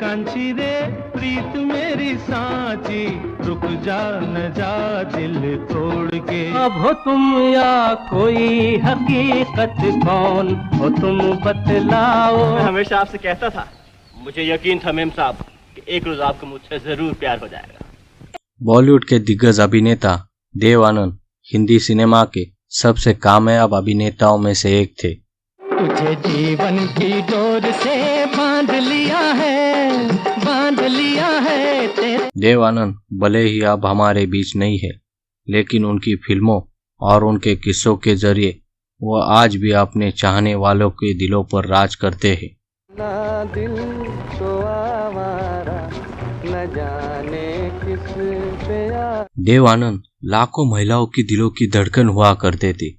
कांची रे प्रीत मेरी सांची, रुक जा न जा दिल तोड़ के। अब हो तुम या कोई हकीकत, कौन हो तुम बतलाओ। मैं हमेशा आपसे कहता था, मुझे यकीन था मेम साहब कि एक रोज आपको मुझसे जरूर प्यार हो जाएगा। बॉलीवुड के दिग्गज अभिनेता देव आनंद हिंदी सिनेमा के सबसे कामयाब अभिनेताओं में से एक थे। तुझे जीवन की डोर से बांध लिया है, बांध लिया है। देव आनंद भले ही अब हमारे बीच नहीं है, लेकिन उनकी फिल्मों और उनके किस्सों के जरिए वो आज भी अपने चाहने वालों के दिलों पर राज करते हैं। ना दिल तो आवारा, न जाने किस पे आ। देव आनंद लाखों महिलाओं की दिलों की धड़कन हुआ करते थे।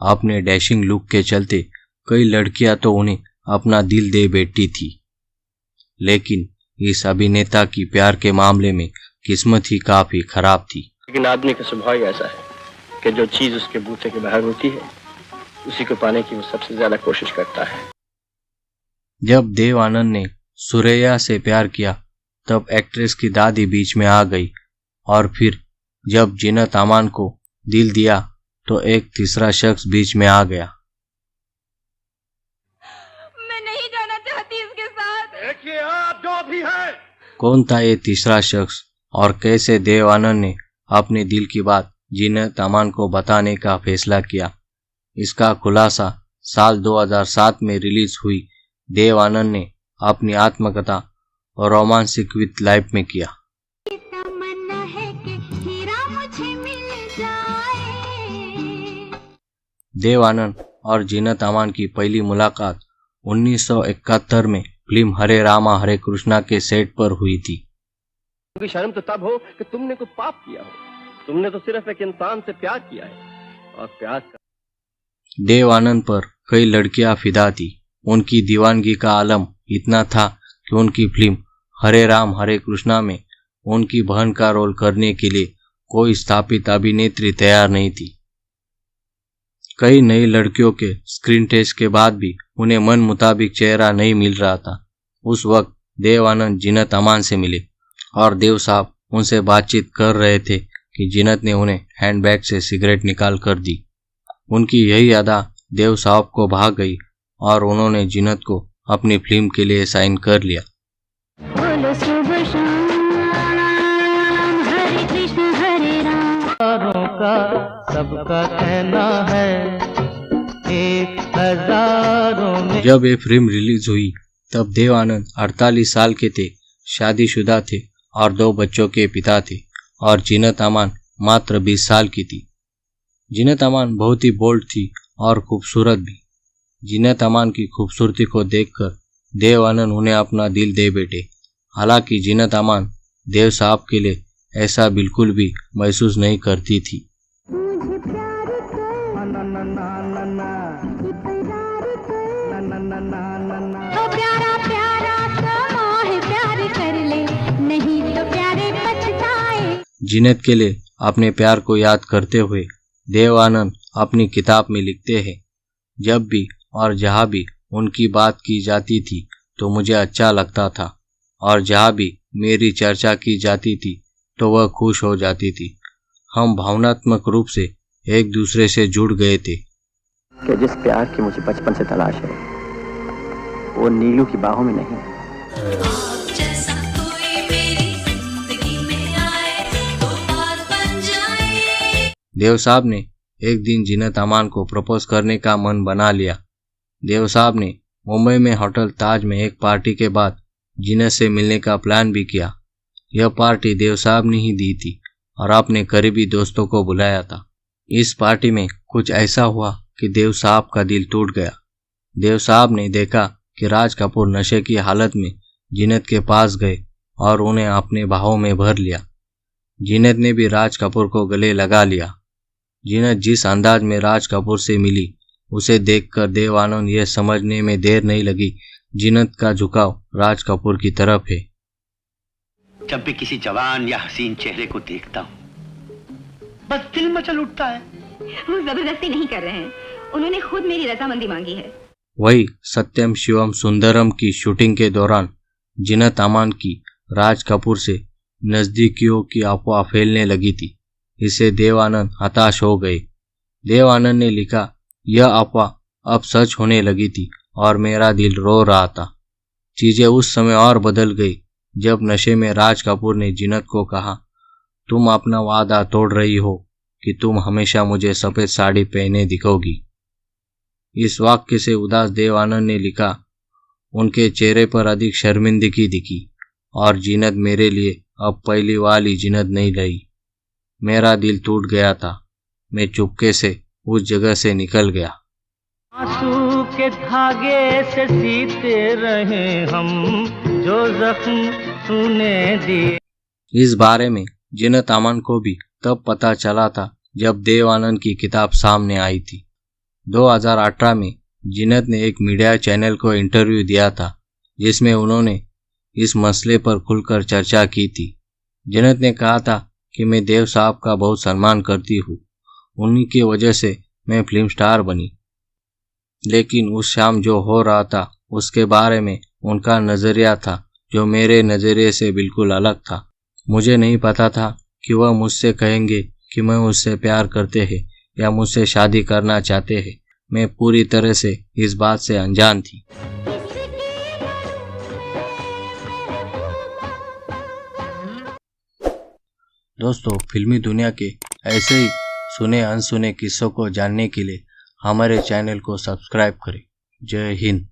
अपने डैशिंग लुक के चलते कई लड़कियां तो उन्हें अपना दिल दे बैठती थी, लेकिन इस अभिनेता की प्यार के मामले में किस्मत ही काफी खराब थी। लेकिन आदमी का स्वभाव ही ऐसा है कि जो चीज उसके बूते के बाहर होती है, उसी को पाने की वो सबसे ज्यादा कोशिश करता है। जब देव आनंद ने सुरैया से प्यार किया, तब एक्ट्रेस की दादी बीच में आ गई, और फिर जब जीनत अमान को दिल दिया तो एक तीसरा शख्स बीच में आ गया। मैं नहीं जाना चाहती इसके साथ। देखिए आप जो भी है। कौन था ये तीसरा शख्स और कैसे देव आनंद ने अपने दिल की बात जीनत अमान को बताने का फैसला किया, इसका खुलासा साल 2007 में रिलीज हुई देव आनंद ने अपनी आत्मकथा और रोमांसिक विथ लाइफ में किया। देव आनंद और जीनत अमान की पहली मुलाकात 1971 में फिल्म हरे रामा हरे कृष्णा के सेट पर हुई थी। क्योंकि शर्म तो तब हो कि तुमने कोई पाप किया हो। तुमने तो सिर्फ एक इंसान से प्यार किया है, और प्यार का। देव आनंद पर कई लड़कियां फिदा थी। उनकी दीवानगी का आलम इतना था कि उनकी फिल्म हरे राम हरे कृष्णा में उनकी बहन का रोल करने के लिए कोई स्थापित अभिनेत्री तैयार नहीं थी। कई नई लड़कियों के स्क्रीन टेस्ट के बाद भी उन्हें मन मुताबिक चेहरा नहीं मिल रहा था। उस वक्त देव आनंद जीनत अमान से मिले और देव साहब उनसे बातचीत कर रहे थे कि जीनत ने उन्हें हैंडबैग से सिगरेट निकाल कर दी। उनकी यही अदा देव साहब को भाग गई और उन्होंने जीनत को अपनी फिल्म के लिए साइन कर लिया। सबका कहना है एक हजारों में। जब ये फिल्म रिलीज हुई तब देव आनंद 48 साल के थे, शादीशुदा थे और 2 बच्चों के पिता थे, और जीनत अमान मात्र 20 साल की थी। जीनत अमान बहुत ही बोल्ड थी और खूबसूरत भी। जीनत अमान की खूबसूरती को देखकर देव आनंद उन्हें अपना दिल दे बैठे। हालांकि जीनत अमान देव साहब के लिए ऐसा बिल्कुल भी महसूस नहीं करती थी। जीनत के लिए अपने प्यार को याद करते हुए देव आनंद अपनी किताब में लिखते हैं, जब भी और जहाँ भी उनकी बात की जाती थी तो मुझे अच्छा लगता था, और जहाँ भी मेरी चर्चा की जाती थी तो वह खुश हो जाती थी। हम भावनात्मक रूप से एक दूसरे से जुड़ गए थे। कि जिस प्यार की मुझे बचपन से तलाश है, वो नीलू की बाहों में नहीं। देव साहब ने एक दिन जीनत अमान को प्रपोज करने का मन बना लिया। देव साहब ने मुंबई में होटल ताज में एक पार्टी के बाद जीनत से मिलने का प्लान भी किया। यह पार्टी देव साहब ने ही दी थी और अपने करीबी दोस्तों को बुलाया था। इस पार्टी में कुछ ऐसा हुआ कि देव साहब का दिल टूट गया। देव साहब ने देखा कि राज कपूर नशे की हालत में जीनत के पास गए और उन्हें अपने बाहों में भर लिया। जीनत ने भी राज कपूर को गले लगा लिया। जीनत जिस अंदाज में राज कपूर से मिली, उसे देखकर देव आनंद यह समझने में देर नहीं लगी, जीनत का झुकाव राज कपूर की तरफ है। जब भी किसी जवान या हसीन चेहरे को देखता हूँ, बस दिल मचल उठता है। वो जबरदस्ती नहीं कर रहे हैं, उन्होंने खुद मेरी रजामंदी मांगी है। वही सत्यम शिवम सुंदरम की शूटिंग के दौरान जीनत अमान की राज कपूर से नजदीकियों की अफवाह फैलने लगी थी। इससे देव आनंद हताश हो गए। देव आनंद ने लिखा, यह अफवाह अब सच होने लगी थी और मेरा दिल रो रहा था। चीजें उस समय और बदल गई जब नशे में राज कपूर ने जीनत को कहा, तुम अपना वादा तोड़ रही हो कि तुम हमेशा मुझे सफेद साड़ी पहने दिखोगी। इस वाक्य से उदास देव आनंद ने लिखा, उनके चेहरे पर अधिक शर्मिंदगी दिखी और जीनत मेरे लिए अब पहली वाली जीनत नहीं रही। मेरा दिल टूट गया था। मैं चुपके से उस जगह से निकल गया। आंसू के धागे से सीते रहे हम, जो जख्म तूने दिए। इस बारे में जीनत अमान को भी तब पता चला था जब देव आनंद की किताब सामने आई थी। 2018 में जीनत ने एक मीडिया चैनल को इंटरव्यू दिया था जिसमें उन्होंने इस मसले पर खुलकर चर्चा की थी। जीनत ने कहा था कि मैं देव साहब का बहुत सम्मान करती हूँ, उन्हीं की वजह से मैं फिल्म स्टार बनी। लेकिन उस शाम जो हो रहा था उसके बारे में उनका नज़रिया था जो मेरे नज़रिए से बिल्कुल अलग था। मुझे नहीं पता था कि वह मुझसे कहेंगे कि मैं उससे प्यार करते हैं या मुझसे शादी करना चाहते हैं। मैं पूरी तरह से इस बात से अनजान थी। दोस्तों, फिल्मी दुनिया के ऐसे ही सुने अनसुने किस्सों को जानने के लिए हमारे चैनल को सब्सक्राइब करें। जय हिंद।